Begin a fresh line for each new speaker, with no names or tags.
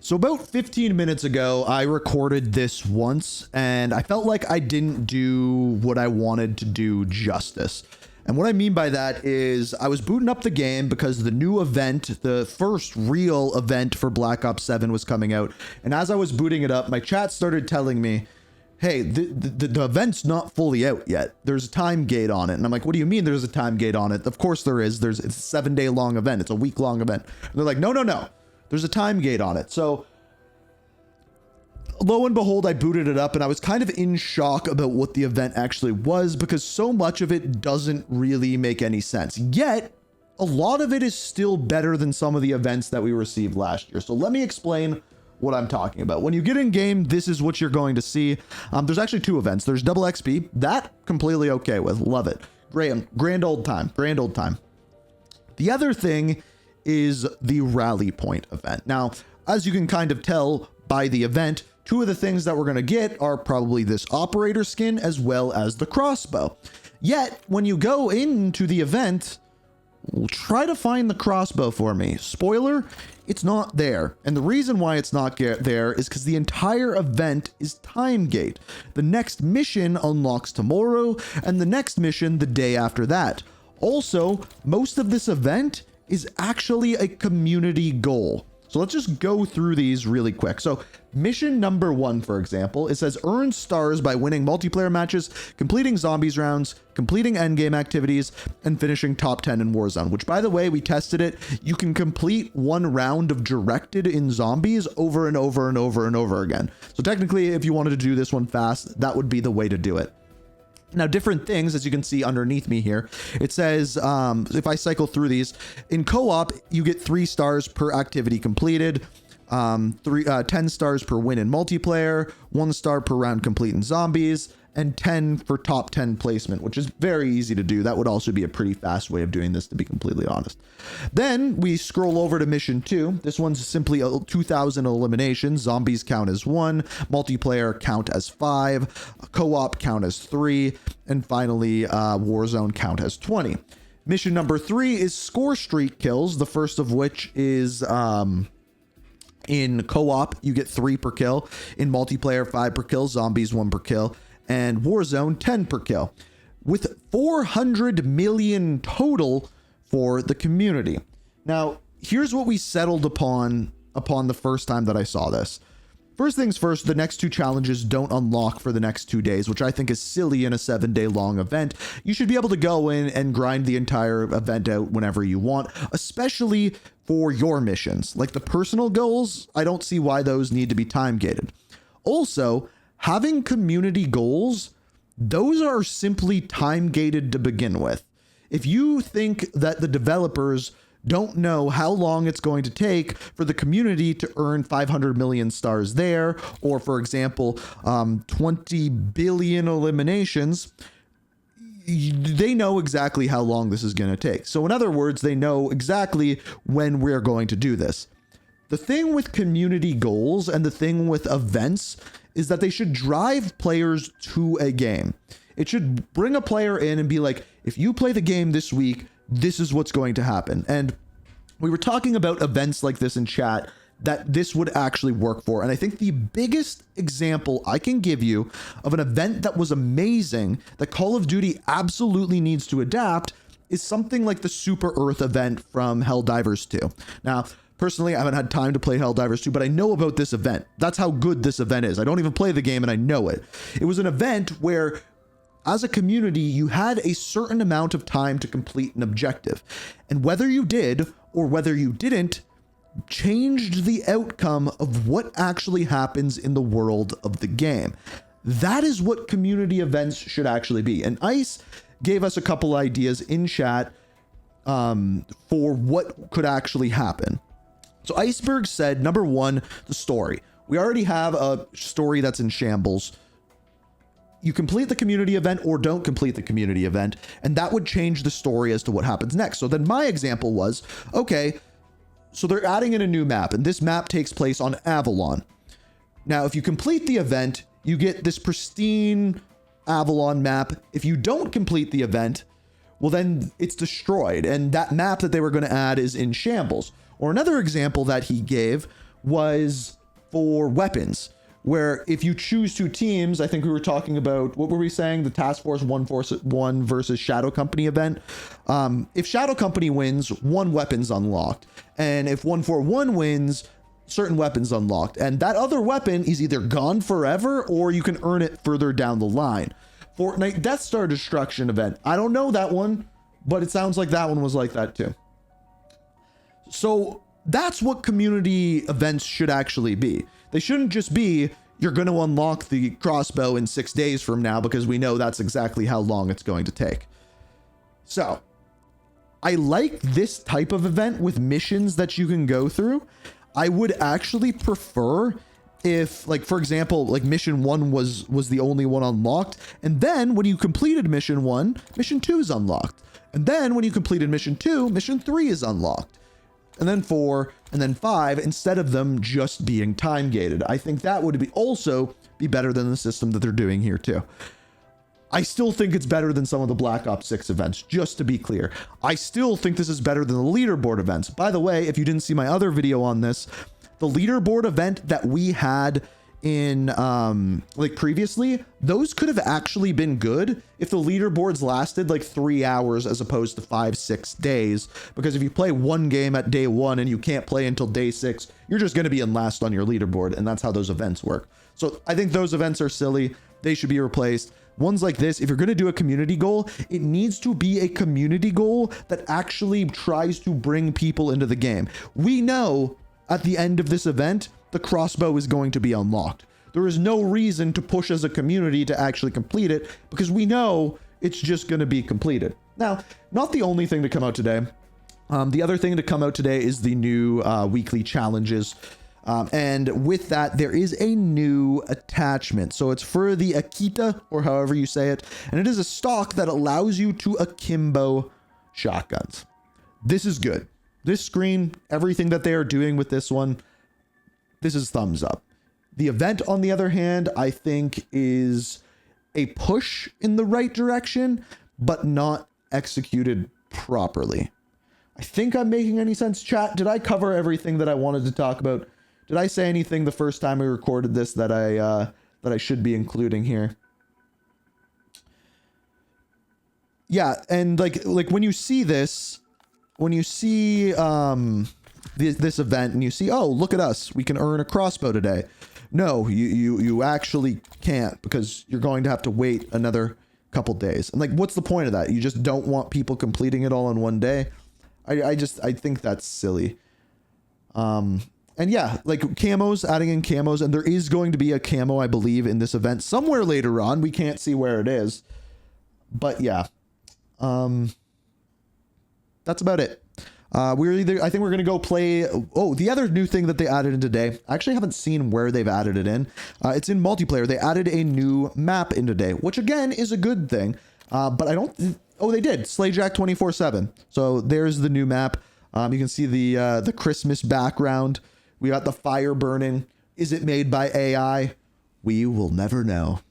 So about 15 minutes ago, I recorded this once, and I felt like I didn't do what I wanted to do justice. And what I mean by that is I was booting up the game because the new event, the first real event for Black Ops 7 was coming out. And as I was booting it up, my chat started telling me, hey, the event's not fully out yet. There's a time gate on it. And I'm like, what do you mean there's a time gate on it? Of course there is. It's a 7-day long event. It's a week-long event. And they're like, no. There's a time gate on it. So lo and behold, I booted it up and I was kind of in shock about what the event actually was because so much of it doesn't really make any sense. Yet, a lot of it is still better than some of the events that we received last year. So let me explain what I'm talking about. When you get in game, this is what you're going to see. There's actually 2 events. There's double XP. That completely okay with. Love it. Grand old time. The other thing is the rally point event. Now, as you can kind of tell by the event, 2 of the things that we're going to get are probably this operator skin as well as the crossbow. Yet, when you go into the event, try to find the crossbow for me. Spoiler, it's not there. And the reason why it's not there is because the entire event is time gate. The next mission unlocks tomorrow, and the next mission the day after that. Also, most of this event is actually a community goal. So let's just go through these really quick. So mission number 1, for example, it says earn stars by winning multiplayer matches, completing zombies rounds, completing endgame activities, and finishing top 10 in Warzone, which by the way, we tested it. You can complete 1 round of directed in zombies over and over and over and over again. So technically, if you wanted to do this one fast, that would be the way to do it. Now, different things, as you can see underneath me here, it says, if I cycle through these, in co-op, you get 3 stars per activity completed, 10 stars per win in multiplayer, 1 star per round complete in zombies, and 10 for top 10 placement, which is very easy to do. That would also be a pretty fast way of doing this, to be completely honest. Then we scroll over to mission 2. This one's simply 2,000 eliminations. Zombies count as 1, multiplayer count as 5, co-op count as 3, and finally Warzone count as 20. Mission number 3 is score streak kills, the first of which is in co-op, you get 3 per kill. In multiplayer, 5 per kill. Zombies, 1 per kill. And Warzone 10 per kill, with 400 million total for the community. Now, here's what we settled upon the first time that I saw this. First things first, the next 2 challenges don't unlock for the next 2 days, which I think is silly in a 7-day long event. You should be able to go in and grind the entire event out whenever you want, especially for your missions. Like the personal goals, I don't see why those need to be time gated. Also, having community goals, those are simply time gated to begin with. If you think that the developers don't know how long it's going to take for the community to earn 500 million stars there, or for example, 20 billion eliminations, they know exactly how long this is going to take. So in other words, they know exactly when we're going to do this. The thing with community goals and the thing with events is that they should drive players to a game. It should bring a player in and be like, if you play the game this week, this is what's going to happen. And we were talking about events like this in chat that this would actually work for. And I think the biggest example I can give you of an event that was amazing that Call of Duty absolutely needs to adapt is something like the Super Earth event from Helldivers 2. Now, personally, I haven't had time to play Helldivers 2, but I know about this event. That's how good this event is. I don't even play the game and I know it. It was an event where, as a community, you had a certain amount of time to complete an objective. And whether you did or whether you didn't, changed the outcome of what actually happens in the world of the game. That is what community events should actually be. And ICE gave us a couple ideas in chat for what could actually happen. So Iceberg said, number 1, the story. We already have a story that's in shambles. You complete the community event or don't complete the community event, and that would change the story as to what happens next. So then my example was, okay, so they're adding in a new map, and this map takes place on Avalon. Now, if you complete the event, you get this pristine Avalon map. If you don't complete the event, well, then it's destroyed, and that map that they were going to add is in shambles. Or another example that he gave was for weapons, where if you choose two teams, I think we were talking about, what were we saying? The Task Force 1 versus Shadow Company event. If Shadow Company wins, one weapon's unlocked. And if 141 wins, certain weapons unlocked. And that other weapon is either gone forever or you can earn it further down the line. Fortnite Death Star Destruction event. I don't know that one, but it sounds like that one was like that too. So that's what community events should actually be. They shouldn't just be, you're going to unlock the crossbow in 6 days from now, because we know that's exactly how long it's going to take. So I like this type of event with missions that you can go through. I would actually prefer if, like, for example, like mission 1 was the only one unlocked. And then when you completed mission 1, mission 2 is unlocked. And then when you completed mission 2, mission 3 is unlocked. And then 4, and then 5, instead of them just being time gated. I think that would also be better than the system that they're doing here too. I still think it's better than some of the Black Ops 6 events, just to be clear. I still think this is better than the leaderboard events. By the way, if you didn't see my other video on this, the leaderboard event that we had in like previously, those could have actually been good if the leaderboards lasted like 3 hours as opposed to 5-6 days, because if you play one game at day 1 and you can't play until day 6, you're just going to be in last on your leaderboard, and that's how those events work. So I think those events are silly. They should be replaced. Ones like this, if you're going to do a community goal, it needs to be a community goal that actually tries to bring people into the game. We know at the end of this event, the crossbow is going to be unlocked. There is no reason to push as a community to actually complete it, because we know it's just going to be completed. Now, not the only thing to come out today. The other thing to come out today is the new weekly challenges. And with that, there is a new attachment. So it's for the Akita, or however you say it. And it is a stock that allows you to akimbo shotguns. This is good. This screen, everything that they are doing with this one, this is thumbs up. The event, on the other hand, I think is a push in the right direction, but not executed properly. I think I'm making any sense, chat. Did I cover everything that I wanted to talk about? Did I say anything the first time we recorded this that I should be including here? Yeah, and like when you see this, when you see this event and you see, oh, look at us, we can earn a crossbow today. No, you actually can't, because you're going to have to wait another couple days. And like, what's the point of that? You just don't want people completing it all in one day? I think that's silly. And yeah, like camos, adding in camos, and there is going to be a camo, I believe, in this event somewhere later on. We can't see where it is, but yeah, that's about it. I think we're going to go play. Oh, the other new thing that they added in today, I actually haven't seen where they've added it in. It's in multiplayer. They added a new map in today, which again is a good thing. But I don't, oh, they did Slayjack 24/7. So there's the new map. You can see the Christmas background. We got the fire burning. Is it made by AI? We will never know.